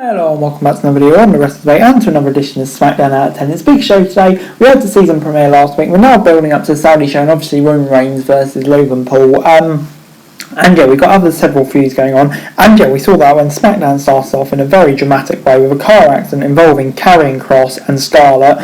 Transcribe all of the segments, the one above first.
Hello and welcome back to another video on the rest of the day and to another edition of Smackdown Out of 10. It's a big show today. We had the season premiere last week. We're now building up to the Saudi show and obviously Roman Reigns versus Logan Paul. And yeah, we've got several feuds going on. And yeah, we saw that when SmackDown started off in a very dramatic way with a car accident involving Karrion Kross and Scarlett.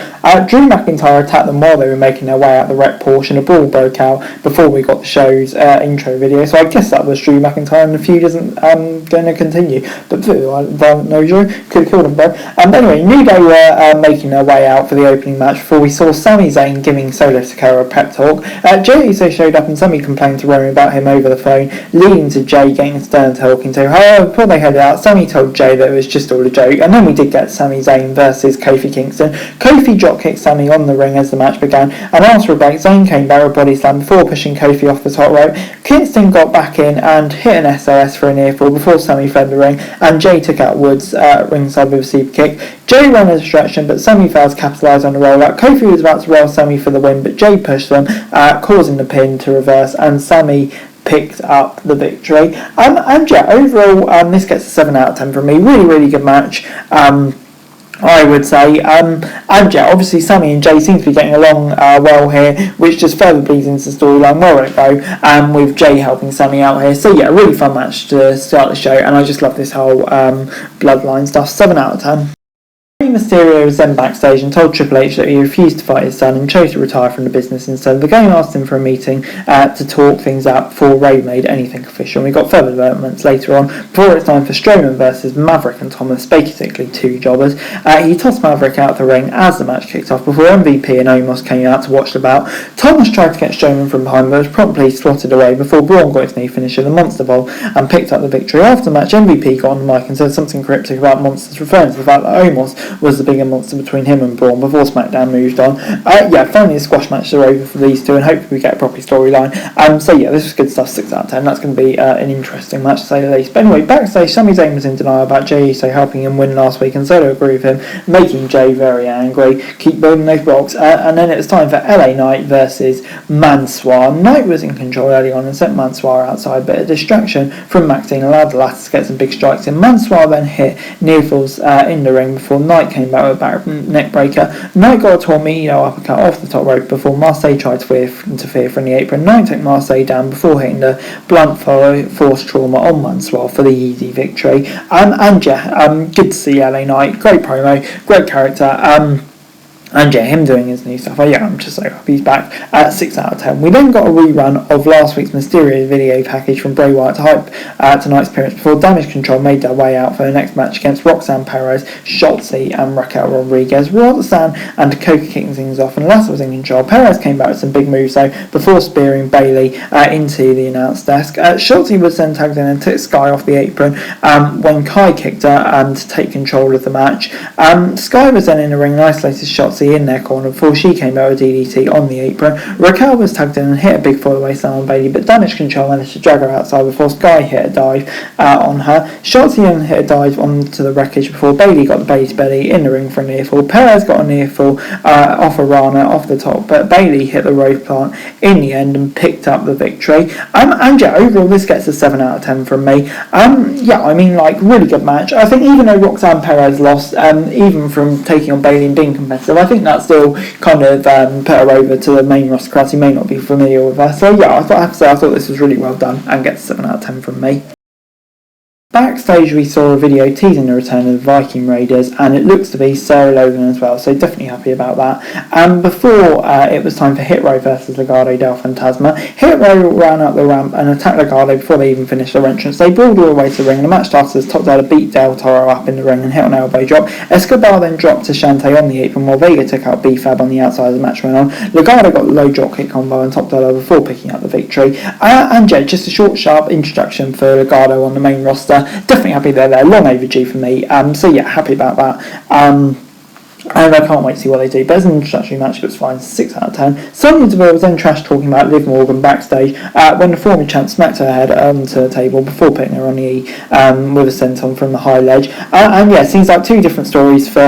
Drew McIntyre attacked them while they were making their way out the rec portion. A brawl broke out before we got the show's intro video. So I guess that was Drew McIntyre and the feud isn't going to continue. But no, Drew could have killed him, bro. Anyway, knew they were making their way out for the opening match before we saw Sami Zayn giving Solo Sikoa a pep talk. Jey Uso showed up and Sami complained to Roman about him over the phone, leading to Jey getting Stern talking to. However, before they headed out, Sami told Jey that it was just all a joke, and then we did get Sami Zayn versus Kofi Kingston. Kofi drop-kicked Sami on the ring as the match began, and after a break, Zayn came back with a body slam before pushing Kofi off the top rope. Kingston got back in and hit an SOS for a near fall before Sami fled the ring, and Jey took out Woods ringside with a super kick. Jey ran a distraction, but Sami failed to capitalise on the rollout. Kofi was about to roll Sami for the win, but Jey pushed them, causing the pin to reverse, and Sami picked up the victory. And yeah, overall, this gets a 7 out of 10 from me. Really good match. I would say, and yeah, obviously Sami and Jey seem to be getting along well here, which just further bleeds into the storyline. Where will it go? With Jey helping Sami out here. So yeah, really fun match to start the show, and I just love this whole bloodline stuff. 7 out of 10. Mysterio was then backstage and told Triple H that he refused to fight his son and chose to retire from the business instead. The game asked him for a meeting to talk things out before Ray made anything official. We got further developments later on before it's time for Strowman versus Maverick and Thomas, basically two jobbers. He tossed Maverick out the ring as the match kicked off before MVP and Omos came out to watch the bout. Thomas tried to get Strowman from behind but was promptly swatted away before Braun got his knee finisher, the Monster Ball, and picked up the victory. After the match, MVP got on the mic and said something cryptic about monsters, referring to the fact that Omos was the bigger monster between him and Braun before SmackDown moved on. Yeah, finally the squash matches are over for these two and hopefully we get a proper storyline. So yeah, this was good stuff. 6 out of 10. That's going to be an interesting match to say the least. But anyway, backstage, Sami Zayn was in denial about Jey Uso helping him win last week and Solo agreed with him, making Jey very angry. Keep building those blocks. And then it was time for LA Knight versus Mansoor. Knight was in control early on and sent Mansoor outside, but a distraction from Maxine allowed the latter to get some big strikes in. Mansoor then hit near falls in the ring before Knight came back with a back neck breaker. Knight got a tornado uppercut off the top rope before Marseille tried to interfere from the apron. Knight took Marseille down before hitting the blunt force trauma on Mansoor for the easy victory. And yeah, good to see LA Knight. Great promo, great character. And yeah, him doing his new stuff. Yeah, I'm just so happy he's back at 6 out of 10. We then got a rerun of last week's Mysterio video package from Bray Wyatt to hype tonight's appearance before Damage Control made their way out for the next match against Roxanne Perez, Shotzi and Raquel Rodriguez. Roxanne and Dakota kicking things off and Lasso was in control. Perez came back with some big moves though before spearing Bayley into the announce desk. Shotzi was then tagged in and took Sky off the apron when Kai kicked her to take control of the match. Sky was then in the ring and isolated Shotzi in their corner before she came out with DDT on the apron. Raquel was tagged in and hit a big fall-away slam on Bayley, but Damage Control managed to drag her outside before Sky hit a dive on her. Shotzi then hit a dive onto the wreckage before Bayley got the Bayley's belly in the ring for a near fall. Perez got a near fall off a Rana off the top, but Bayley hit the rope plant in the end and picked up the victory. And yeah, overall this gets a 7 out of 10 from me. Yeah, I mean, like, really good match. I think even though Roxanne Perez lost, even from taking on Bayley and being competitive, I think that still kind of put her over to the main roster crowd who may not be familiar with her. So yeah, I thought this was really well done and gets 7 out of 10 from me. Backstage we saw a video teasing the return of the Viking Raiders and it looks to be Sarah Logan as well, so definitely happy about that. And before it was time for Hit Row versus Legado del Fantasma, Hit Row ran up the ramp and attacked Legado before they even finished their entrance. They brawled all the way to the ring and the match started as Top Dollar beat Del Toro up in the ring and hit an elbow drop. Escobar then dropped to Shantae on the apron while Vega took out B-Fab on the outside as the match went on. Legado got the low drop kick combo and Top Dollar before picking up the victory. And yeah, just a short sharp introduction for Legado on the main roster. Definitely happy they're there, long overdue for me. So yeah, happy about that. And I can't wait to see what they do. But as an introductory match, it was fine. 6 out of 10. Sonya Deville was then trash talking about Liv Morgan backstage when the former champ smacked her head onto the table before putting her on the E with a senton from the high ledge. And yeah, it seems like two different stories for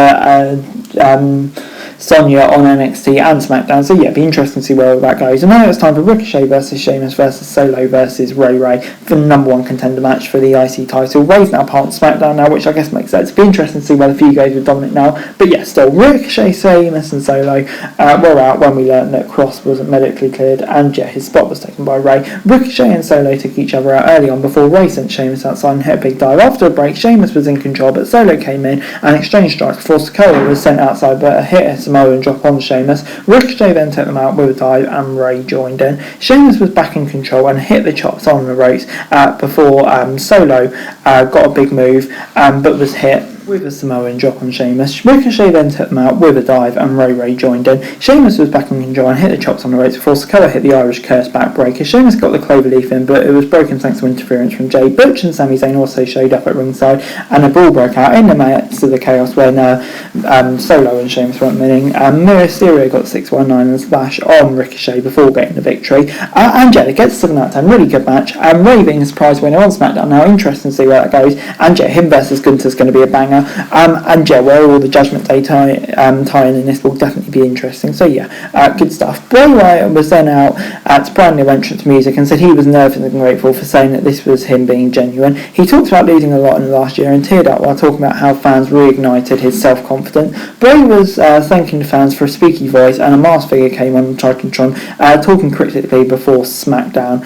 Sonya on NXT and SmackDown. So yeah, it'd be interesting to see where all that goes. And now it's time for Ricochet versus Sheamus versus Solo versus Ray for the number one contender match for the IC title. Ray's now part of SmackDown now, which I guess makes sense. It'd be interesting to see where the feud goes with Dominic now. But yeah, still, Ricochet, Sheamus and Solo were out when we learned that Cross wasn't medically cleared, and yeah, his spot was taken by Ray. Ricochet and Solo took each other out early on before Ray sent Sheamus outside and hit a big dive. After a break, Sheamus was in control, but Solo came in and exchanged strikes before Sikoa was sent outside but hit a Samoan drop on Sheamus. Ricochet then took them out with a dive and Ray joined in. Sheamus was back in control and hit the chops on the ropes before Solo got a big move but was hit with a Samoan drop on Sheamus. Ricochet then took them out with a dive and Ray joined in. Sheamus was back in control and hit the chops on the ropes before Sikoa hit the Irish Curse backbreaker. Sheamus got the cloverleaf in, but it was broken thanks to interference from Jay. Butch and Sami Zayn also showed up at ringside, and a brawl broke out in the midst of the chaos when Solo and Sheamus weren't winning. Mysterio got 619 and splash on Ricochet before getting the victory. And yeah, it gets 7 out of 10. Really good match. Ray being a surprise winner on SmackDown now. Interesting to see where that goes. And yeah, him versus Gunther's going to be a banger. And yeah, where all the Judgment Day tie-in in this will definitely be interesting. So yeah, good stuff. Bray Wyatt was then out at brand new entrance music and said he was nervous and grateful for saying that this was him being genuine. He talked about losing a lot in the last year and teared up while talking about how fans reignited his self-confidence. Bray was thanking the fans for a speaky voice, and a masked figure came on Titantron talking critically before SmackDown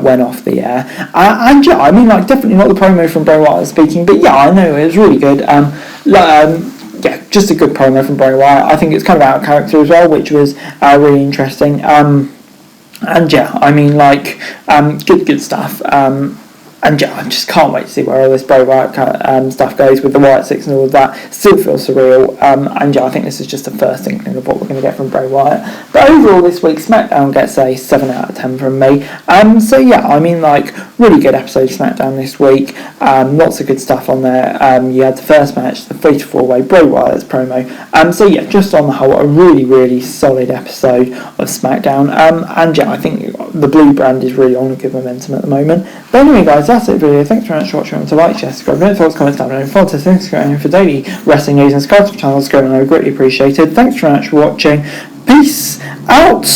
went off the air. And yeah, I mean, like, definitely not the promo from Bray Wyatt speaking, but yeah, I know it was really good. Yeah, just a good promo from Bray Wyatt. I think it's kind of out of character as well, which was really interesting. And yeah, I mean, like, good stuff. And yeah, I just can't wait to see where all this Bray Wyatt stuff goes with the Wyatt Six and all of that. Still feels surreal. And yeah, I think this is just the first inkling of what we're going to get from Bray Wyatt. But overall, this week, SmackDown gets a 7 out of 10 from me. So yeah, I mean, like, really good episode of SmackDown this week. Lots of good stuff on there. You had the first match, the Fatal 4-Way, Bray Wyatt's promo. So yeah, just on the whole, a really, really solid episode of SmackDown. And yeah, I think the blue brand is really on a good momentum at the moment. But anyway, guys, that's it for the video. Thanks very much for watching. To like, share, subscribe, thoughts, comments down below, follow us on Instagram for daily wrestling news and subscribe to the channel. It's greatly appreciated. Thanks very much for watching. Peace out.